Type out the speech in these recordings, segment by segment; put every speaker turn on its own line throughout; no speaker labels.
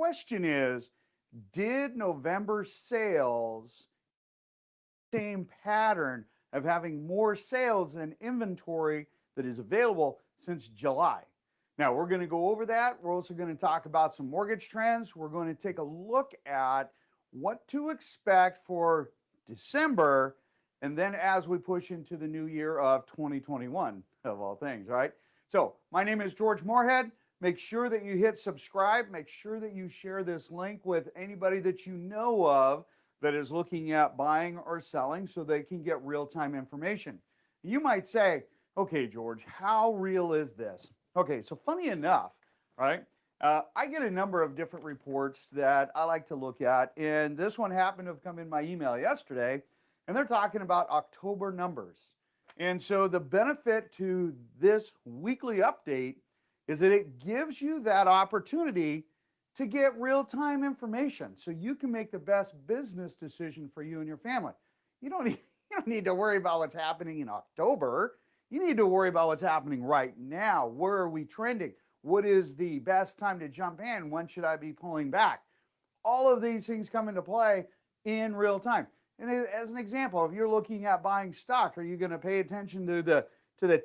question is, did November sales same pattern of having more sales than inventory that is available since July? Now, we're going to go over that. We're also going to talk about some mortgage trends. We're going to take a look at what to expect for December, and then as we push into the new year of 2021, of all things, right? So, my name is George Moorhead. Make sure that you hit subscribe. Make sure that you share this link with anybody that you know of that is looking at buying or selling so they can get real-time information. You might say, okay, George, how real is this? Okay, so funny enough, right? I get a number of different reports that I like to look at, and this one happened to have come in my email yesterday, and they're talking about October numbers. And so the benefit to this weekly update is that it gives you that opportunity to get real-time information so you can make the best business decision for you and your family. You don't need to worry about what's happening in October. You need to worry about what's happening right now. Where are we trending? What is the best time to jump in? When should I be pulling back? All of these things come into play in real time. And as an example, if you're looking at buying stock, are you going to pay attention to the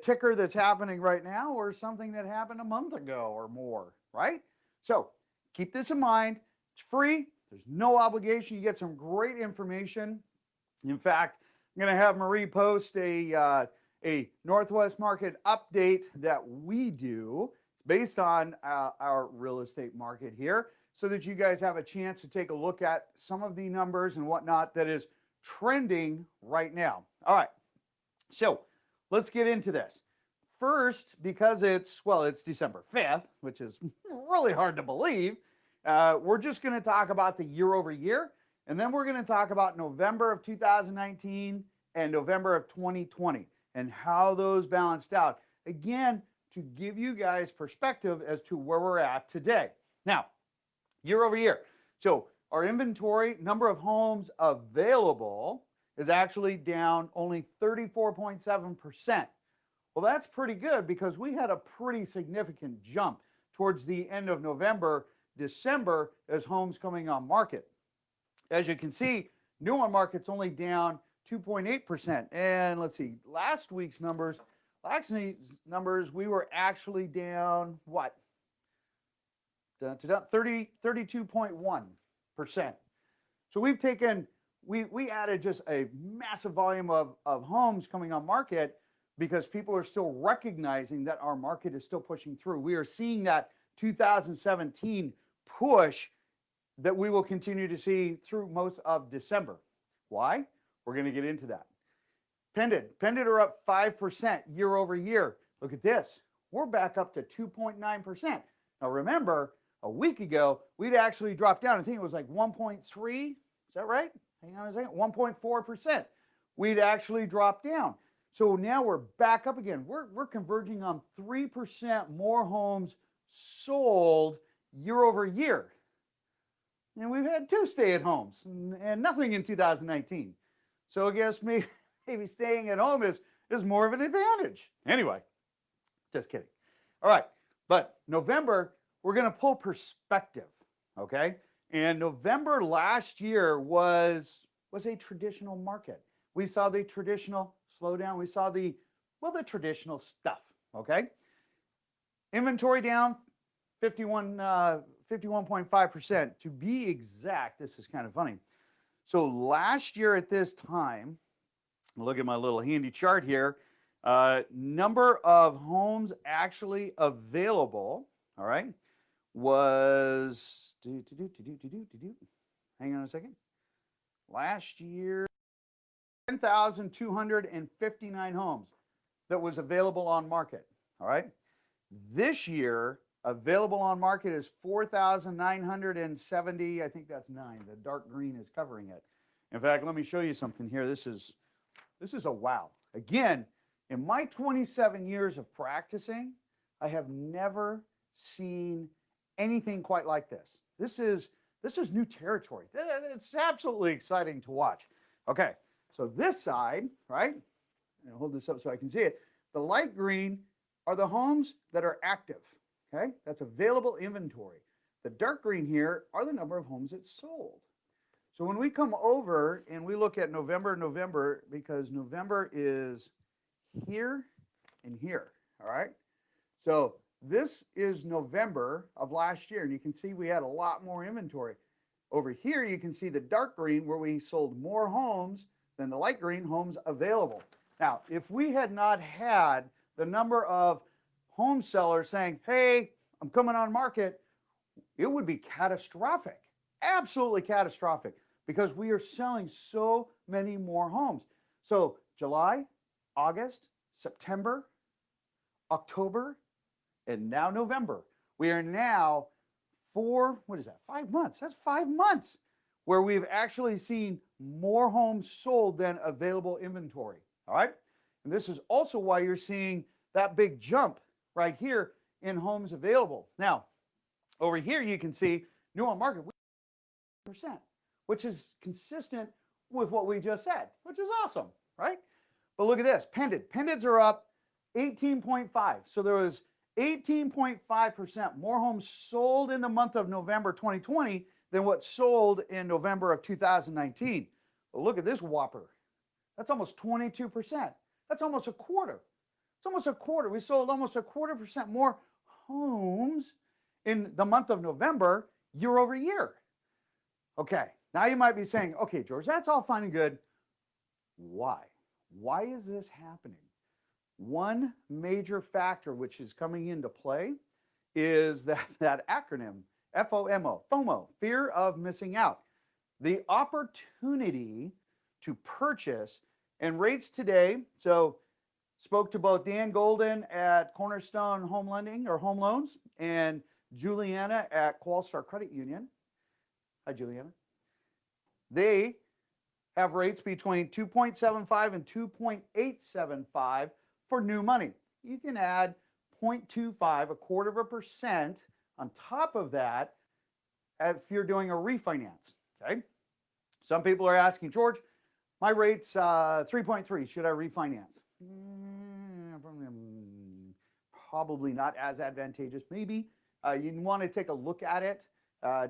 ticker that's happening right now, or something that happened a month ago or more, right? So keep this in mind. It's free. There's no obligation. You get some great information. In fact, I'm going to have Marie post a Northwest market update that we do based on our real estate market here, so that you guys have a chance to take a look at some of the numbers and whatnot that is trending right now. All right, so let's get into this. First, because it's December 5th, which is really hard to believe, we're just going to talk about the year over year, and then we're going to talk about November of 2019 and November of 2020 and how those balanced out. Again, to give you guys perspective as to where we're at today. Now, year over year. So our inventory, number of homes available, is actually down only 34.7%. Well, that's pretty good because we had a pretty significant jump towards the end of November, December, as homes coming on market. As you can see, new on market's only down 2.8%. And let's see, last week's numbers, we were actually down what? 32.1%. So we've taken, we added just a massive volume of homes coming on market because people are still recognizing that our market is still pushing through. We are seeing that 2017 push that we will continue to see through most of December. Why? We're going to get into that. Pended are up 5% year over year. Look at this. We're back up to 2.9%. Now remember, a week ago, we'd actually dropped down. I think it was like 1.3. Is that right? Hang on a second. 1.4%. We'd actually dropped down. So now we're back up again. We're converging on 3% more homes sold year over year. And we've had 2 stay-at-homes and nothing in 2019. So I guess maybe staying at home is more of an advantage. Anyway, just kidding. All right, but November, we're going to pull perspective, okay? And November last year was a traditional market. We saw the traditional slowdown. We saw the traditional stuff, okay? Inventory down 51.5%. To be exact, this is kind of funny. So last year at this time, look at my little handy chart here, number of homes actually available, all right, was, hang on a second, last year, 10,259 homes that was available on market, all right? This year, available on market is 4,970, I think that's 9. The dark green is covering it. In fact, let me show you something here. This is a wow. Again, in my 27 years of practicing, I have never seen anything quite like this. This is new territory. It's absolutely exciting to watch. Okay, so this side, right? I'll hold this up so I can see it. The light green are the homes that are active. Okay, that's available inventory. The dark green here are the number of homes that sold. So when we come over and we look at November, because November is here and here, all right? So this is November of last year, and you can see we had a lot more inventory. Over here, you can see the dark green where we sold more homes than the light green homes available. Now, if we had not had the number of home sellers saying, hey, I'm coming on market, it would be catastrophic, absolutely catastrophic, because we are selling so many more homes. So July, August, September, October, and now November. We are now 5 months. That's 5 months where we've actually seen more homes sold than available inventory. All right. And this is also why you're seeing that big jump right here in homes available. Now, over here, you can see new on market, percent, which is consistent with what we just said, which is awesome, right? But look at this, pendants are up 18.5. So there was 18.5% more homes sold in the month of November 2020 than what sold in November of 2019. But look at this whopper. That's almost 22%. That's almost a quarter. It's almost a quarter. We sold almost a 1/4% more homes in the month of November year over year. Okay, now you might be saying, okay, George, that's all fine and good. Why? Why is this happening? One major factor which is coming into play is that acronym, FOMO, fear of missing out. The opportunity to purchase and rates today. So spoke to both Dan Golden at Cornerstone Home Lending or Home Loans and Juliana at Qualstar Credit Union. Hi, Juliana. They have rates between 2.75 and 2.875 for new money. You can add 0.25, 1/4% on top of that if you're doing a refinance, okay? Some people are asking, George, my rate's 3.3, should I refinance? Probably not as advantageous. Maybe you want to take a look at it,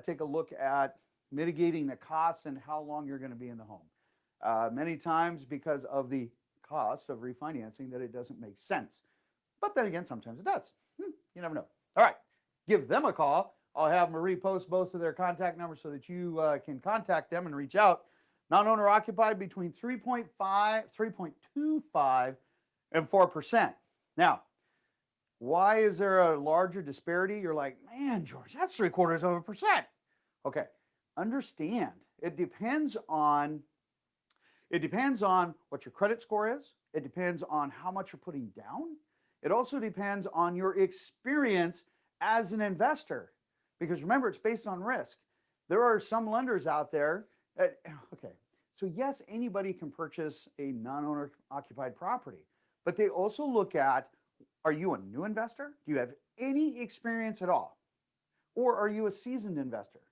take a look at mitigating the cost and how long you're going to be in the home. Many times because of the cost of refinancing that it doesn't make sense. But then again, sometimes it does. You never know. All right, give them a call. I'll have Marie post both of their contact numbers so that you can contact them and reach out. Non-owner occupied between 3.25 and 4%. Now, why is there a larger disparity? You're like, man, George, that's 0.75%. Okay, understand. It depends on what your credit score is. It depends on how much you're putting down. It also depends on your experience as an investor. Because remember, it's based on risk. There are some lenders out there that, okay, so yes, anybody can purchase a non-owner occupied property, but they also look at, are you a new investor? Do you have any experience at all? Or are you a seasoned investor?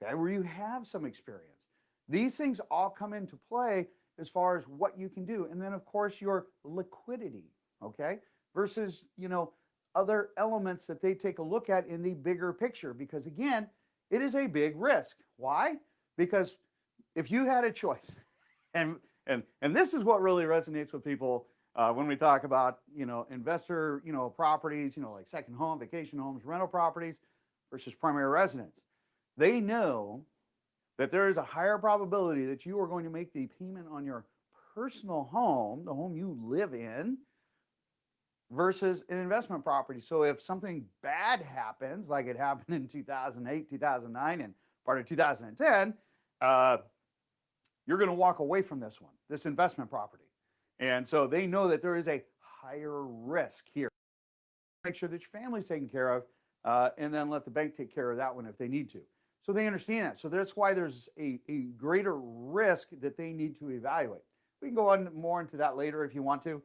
Okay, where you have some experience. These things all come into play as far as what you can do. And then of course your liquidity, okay? Versus, other elements that they take a look at in the bigger picture, because again, it is a big risk. Why? Because if you had a choice, and this is what really resonates with people when we talk about, investor, properties, like second home, vacation homes, rental properties versus primary residence. They know that there is a higher probability that you are going to make the payment on your personal home, the home you live in, versus an investment property. So if something bad happens, like it happened in 2008, 2009, and part of 2010, you're going to walk away from this investment property. And so they know that there is a higher risk here. Make sure that your family's taken care of, and then let the bank take care of that one if they need to. So they understand that. So that's why there's a greater risk that they need to evaluate. We can go on more into that later if you want to.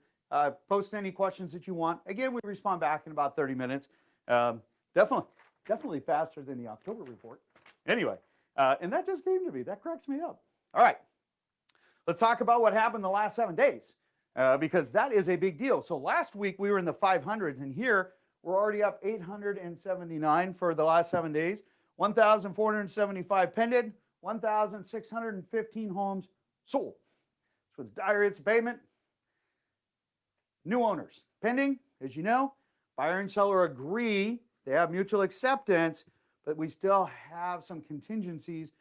Post any questions that you want. Again, we respond back in about 30 minutes. Definitely faster than the October report. Anyway, and that just came to me. That cracks me up. All right, let's talk about what happened the last 7 days, because that is a big deal. So last week we were in the 500s, and here we're already up 879 for the last 7 days. 1,475 pending, 1,615 homes sold. So the dire rates of payment, new owners pending, as you know, buyer and seller agree, they have mutual acceptance, but we still have some contingencies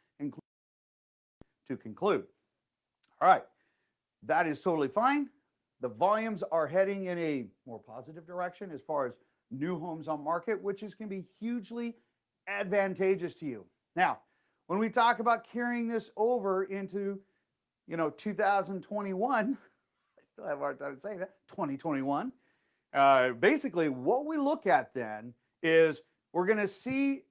to conclude. All right, that is totally fine. The volumes are heading in a more positive direction as far as new homes on market, which is going to be hugely advantageous to you. Now, when we talk about carrying this over into, 2021, I still have a hard time saying that, 2021. Basically, what we look at then is we're going to see,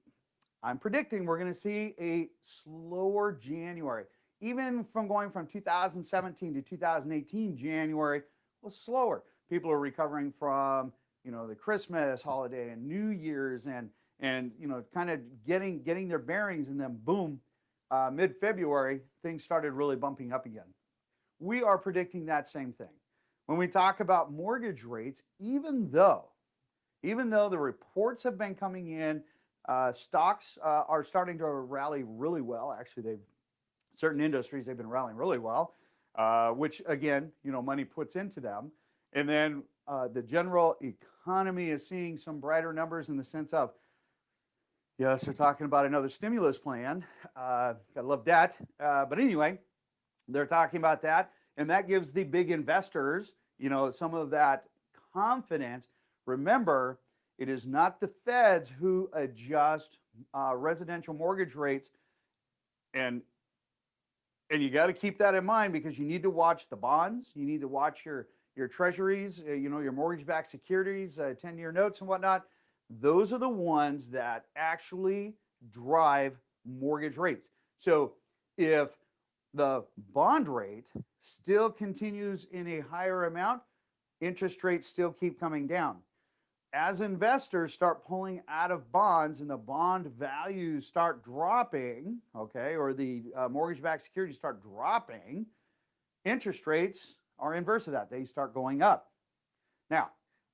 I'm predicting we're going to see a slower January. Even from going from 2017 to 2018, January was slower. People are recovering from, the Christmas holiday and New Year's and kind of getting their bearings, and then boom, mid-February, things started really bumping up again. We are predicting that same thing. When we talk about mortgage rates, even though the reports have been coming in, stocks are starting to rally really well. Actually, certain industries, they've been rallying really well, which again, money puts into them. And then the general economy is seeing some brighter numbers in the sense of, yes, they're talking about another stimulus plan. Gotta love that. But anyway, they're talking about that, and that gives the big investors, some of that confidence. Remember, it is not the feds who adjust residential mortgage rates, and you got to keep that in mind, because you need to watch the bonds, you need to watch your treasuries, your mortgage-backed securities, 10-year notes and whatnot. Those are the ones that actually drive mortgage rates. So if the bond rate still continues in a higher amount, interest rates still keep coming down. As investors start pulling out of bonds and the bond values start dropping, okay, or the mortgage-backed securities start dropping, interest rates are inverse of that. They start going up. Now,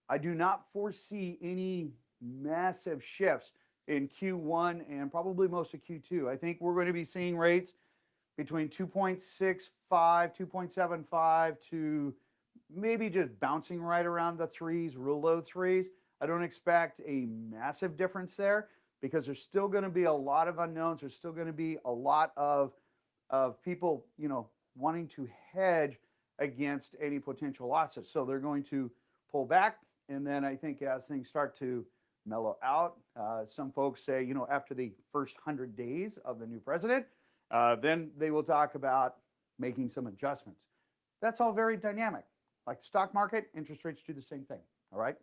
I do not foresee any massive shifts in Q1 and probably most of Q2. I think we're going to be seeing rates between 2.65, 2.75 to maybe just bouncing right around the threes, real low threes. I don't expect a massive difference there, because there's still going to be a lot of unknowns. There's still going to be a lot of people, wanting to hedge against any potential losses. So they're going to pull back. And then I think as things start to mellow out, some folks say, after the first 100 days of the new president, then they will talk about making some adjustments. That's all very dynamic. Like the stock market, interest rates do the same thing. All right.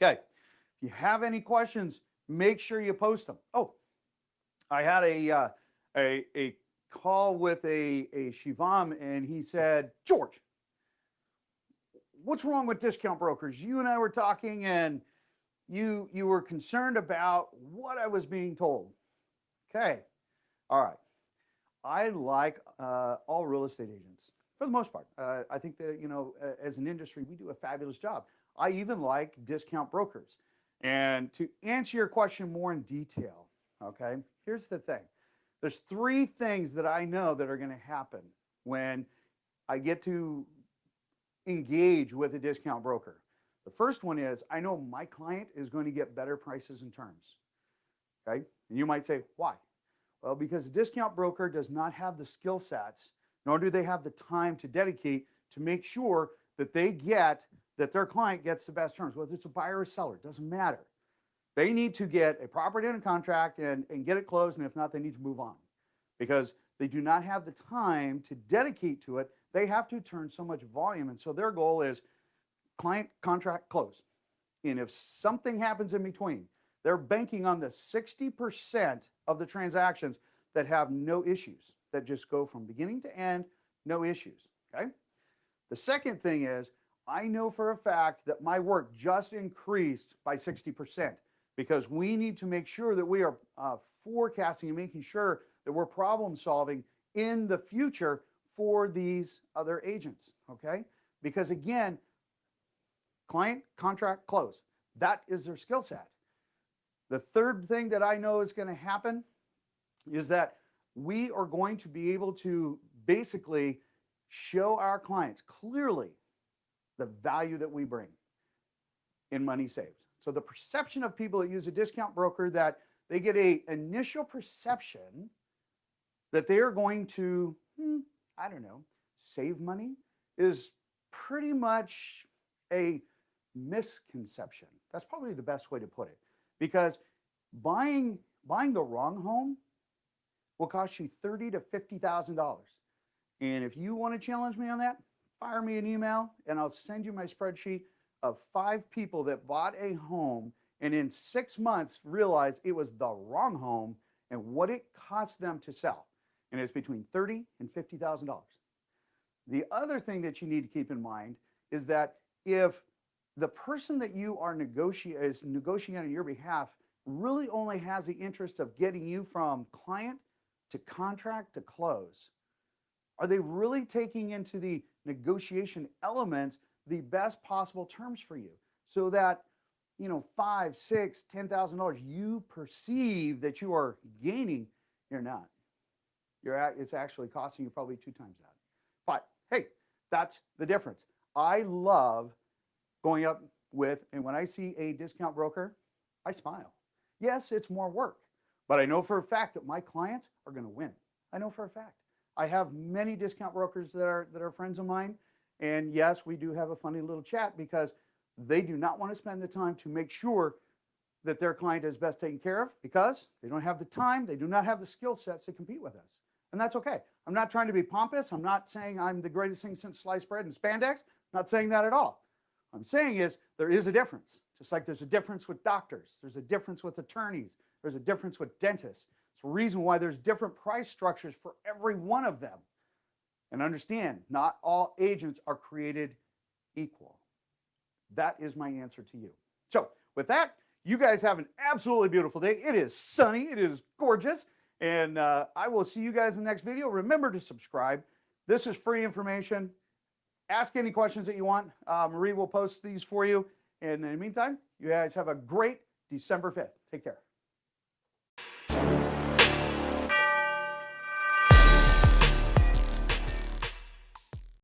Okay. If you have any questions, make sure you post them. Oh, I had a call with a Shivam, and he said, George, what's wrong with discount brokers? You and I were talking, and you were concerned about what I was being told. Okay. All right. I like all real estate agents for the most part. I think that, as an industry, we do a fabulous job. I even like discount brokers. And to answer your question more in detail, okay, here's the thing. There's three things that I know that are going to happen when I get to engage with a discount broker. The first one is, I know my client is going to get better prices and terms. Okay. And you might say, why? Well, because a discount broker does not have the skill sets, nor do they have the time to dedicate to make sure that that their client gets the best terms, whether it's a buyer or seller, it doesn't matter. They need to get a property under contract and get it closed, and if not, they need to move on, because they do not have the time to dedicate to it. They have to turn so much volume, and so their goal is client, contract, close. And if something happens in between, they're banking on the 60% of the transactions that have no issues, that just go from beginning to end, no issues, okay? The second thing is, I know for a fact that my work just increased by 60%, because we need to make sure that we are forecasting and making sure that we're problem solving in the future for these other agents, okay? Because again, client, contract, close. That is their skill set. The third thing that I know is going to happen is that we are going to be able to basically show our clients clearly the value that we bring in money saved. So the perception of people that use a discount broker, that they get an initial perception that they are going to, I don't know, save money, is pretty much a misconception. That's probably the best way to put it, because buying the wrong home will cost you $30,000 to $50,000. And if you want to challenge me on that, fire me an email and I'll send you my spreadsheet of 5 people that bought a home and in 6 months realized it was the wrong home and what it cost them to sell. And it's between $30,000 and $50,000. The other thing that you need to keep in mind is that if the person that you are negotiating on your behalf really only has the interest of getting you from client to contract to close, are they really taking into the negotiation element the best possible terms for you, so that, $5,000, $6,000, $10,000 you perceive that you are gaining? You're not. It's actually costing you probably 2 times that. But hey, that's the difference. I love going up with, and when I see a discount broker, I smile. Yes, it's more work, but I know for a fact that my clients are going to win. I know for a fact. I have many discount brokers that are friends of mine, and yes, we do have a funny little chat because they do not want to spend the time to make sure that their client is best taken care of, because they don't have the time, they do not have the skill sets to compete with us. And that's okay. I'm not trying to be pompous. I'm not saying I'm the greatest thing since sliced bread and spandex. I'm not saying that at all. What I'm saying is there is a difference. Just like there's a difference with doctors, there's a difference with attorneys, there's a difference with dentists. It's the reason why there's different price structures for every one of them. And understand, not all agents are created equal. That is my answer to you. So with that, you guys have an absolutely beautiful day. It is sunny, it is gorgeous, and I will see you guys in the next video. Remember to subscribe. This is free information. Ask any questions that you want. Marie will post these for you. And in the meantime, you guys have a great December 5th. Take care.